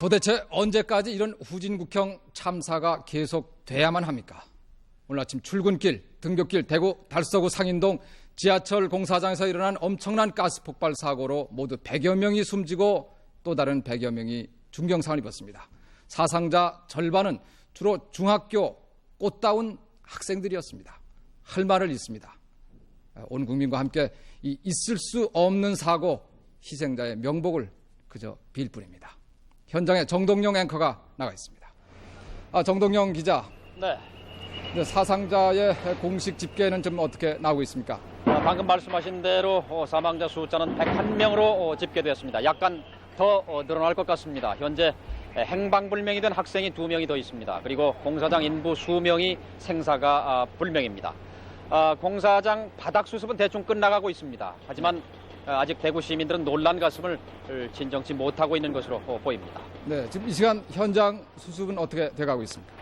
도대체 언제까지 이런 후진국형 참사가 계속돼야만 합니까? 오늘 아침 출근길, 등굣길, 대구 달서구 상인동 지하철 공사장에서 일어난 엄청난 가스 폭발 사고로 모두 100여 명이 숨지고 또 다른 100여 명이 중경상을 입었습니다. 사상자 절반은 주로 중학교 꽃다운 학생들이었습니다. 할 말을 잊습니다. 온 국민과 함께 이 있을 수 없는 사고 희생자의 명복을 그저 빌 뿐입니다. 현장에 정동영 앵커가 나가 있습니다. 정동영 기자. 네. 사상자의 공식 집계는 좀 어떻게 나오고 있습니까? 방금 말씀하신 대로 사망자 숫자는 101명으로 집계되었습니다. 약간 더 늘어날 것 같습니다. 현재 행방불명이 된 학생이 2명이 더 있습니다. 그리고 공사장 인부 수명이 생사가 불명입니다. 공사장 바닥 수습은 대충 끝나가고 있습니다. 하지만 아직 대구 시민들은 놀란 가슴을 진정치 못하고 있는 것으로 보입니다. 네, 지금 이 시간 현장 수습은 어떻게 돼가고 있습니까?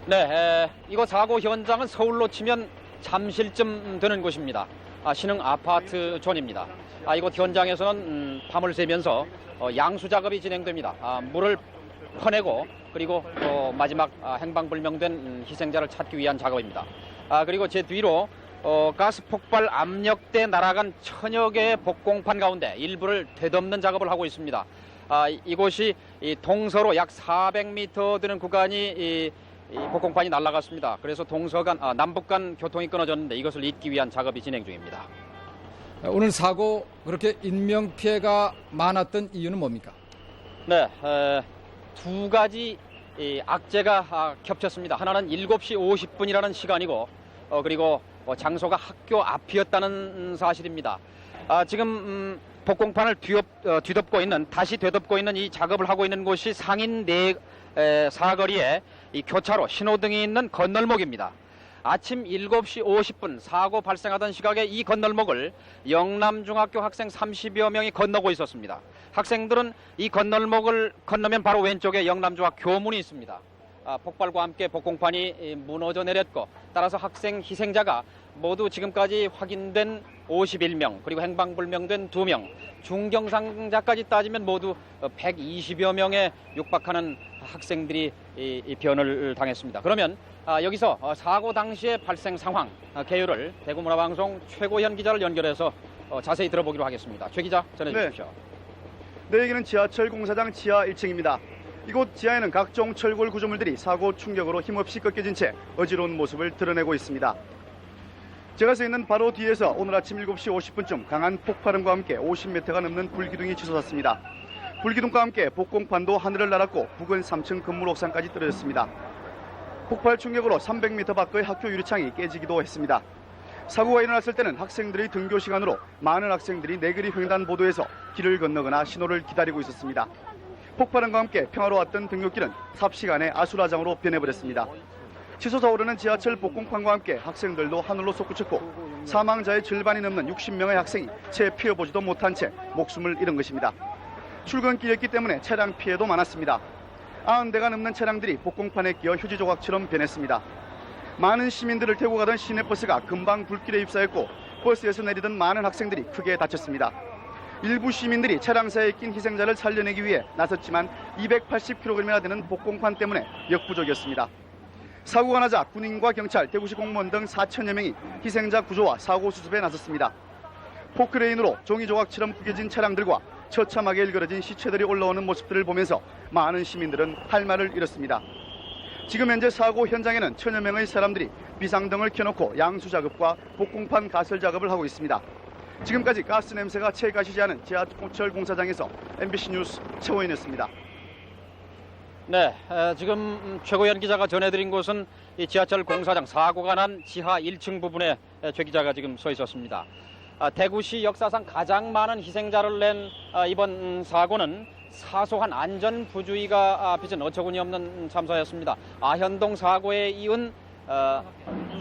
네, 이곳 사고 현장은 서울로 치면 잠실쯤 되는 곳입니다. 신흥 아파트 존입니다. 이곳 현장에서는 밤을 새면서 양수 작업이 진행됩니다. 물을 퍼내고 그리고 마지막 행방불명된 희생자를 찾기 위한 작업입니다. 그리고 제 뒤로 가스 폭발 압력대 날아간 천여 개의 복공판 가운데 일부를 되덮는 작업을 하고 있습니다. 이곳이 동서로 약 400m 되는 구간이 이 복공판이 날아갔습니다. 그래서 동서 간, 남북 간 교통이 끊어졌는데 이것을 잇기 위한 작업이 진행 중입니다. 오늘 사고 그렇게 인명피해가 많았던 이유는 뭡니까? 네, 두 가지 악재가 겹쳤습니다. 하나는 7시 50분이라는 시간이고 그리고 장소가 학교 앞이었다는 사실입니다. 지금 복공판을 뒤덮고 있는, 다시 되덮고 있는 이 작업을 하고 있는 곳이 상인 사거리에 이 교차로 신호등이 있는 건널목입니다. 아침 7시 50분 사고 발생하던 시각에 이 건널목을 영남중학교 학생 30여 명이 건너고 있었습니다. 학생들은 이 건널목을 건너면 바로 왼쪽에 영남중학 교문이 있습니다. 폭발과 함께 복공판이 무너져 내렸고 따라서 학생 희생자가 모두 지금까지 확인된 51명 그리고 행방불명된 2명 중경상자까지 따지면 모두 120여 명에 육박하는 학생들이 변을 당했습니다. 그러면 여기서 사고 당시의 발생 상황 개요를 대구문화방송 최고현 기자를 연결해서 자세히 들어보기로 하겠습니다. 최 기자 전해주십시오. 네, 여기는 지하철 공사장 지하 1층입니다. 이곳 지하에는 각종 철골 구조물들이 사고 충격으로 힘없이 꺾여진 채 어지러운 모습을 드러내고 있습니다. 제가 서 있는 바로 뒤에서 오늘 아침 7시 50분쯤 강한 폭발음과 함께 50m가 넘는 불기둥이 치솟았습니다. 불기둥과 함께 복공판도 하늘을 날았고 부근 3층 건물 옥상까지 떨어졌습니다. 폭발 충격으로 300m 밖의 학교 유리창이 깨지기도 했습니다. 사고가 일어났을 때는 학생들의 등교 시간으로 많은 학생들이 내거리 횡단보도에서 길을 건너거나 신호를 기다리고 있었습니다. 폭발음과 함께 평화로웠던 등굣길은 삽시간에 아수라장으로 변해버렸습니다. 치솟아 오르는 지하철 복공판과 함께 학생들도 하늘로 솟구쳤고 사망자의 절반이 넘는 60명의 학생이 채 피어보지도 못한 채 목숨을 잃은 것입니다. 출근길이었기 때문에 차량 피해도 많았습니다. 90대가 넘는 차량들이 복공판에 끼어 휴지 조각처럼 변했습니다. 많은 시민들을 태우고 가던 시내버스가 금방 불길에 입사했고 버스에서 내리던 많은 학생들이 크게 다쳤습니다. 일부 시민들이 차량사에 낀 희생자를 살려내기 위해 나섰지만 280kg이나 되는 복공판 때문에 역부족이었습니다. 사고가 나자 군인과 경찰, 대구시 공무원 등 4천여 명이 희생자 구조와 사고 수습에 나섰습니다. 포크레인으로 종이 조각처럼 구겨진 차량들과 처참하게 일그러진 시체들이 올라오는 모습들을 보면서 많은 시민들은 할 말을 잃었습니다. 지금 현재 사고 현장에는 천여 명의 사람들이 비상등을 켜놓고 양수 작업과 복공판 가설 작업을 하고 있습니다. 지금까지 가스 냄새가 채 가시지 않은 지하철 공사장에서 MBC 뉴스 최호연이었습니다. 네, 지금 최고현 기자가 전해드린 곳은 이 지하철 공사장 사고가 난 지하 1층 부분에 최 기자가 지금 서 있었습니다. 대구시 역사상 가장 많은 희생자를 낸 이번 사고는 사소한 안전 부주의가 빚은 어처구니 없는 참사였습니다. 아현동 사고에 이은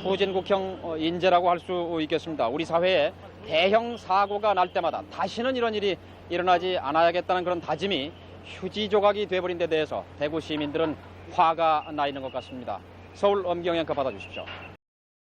후진국형 인재라고 할 수 있겠습니다. 우리 사회에 대형 사고가 날 때마다 다시는 이런 일이 일어나지 않아야겠다는 그런 다짐이 휴지 조각이 돼버린 데 대해서 대구 시민들은 화가 나 있는 것 같습니다. 서울 엄경영 거 받아주십시오.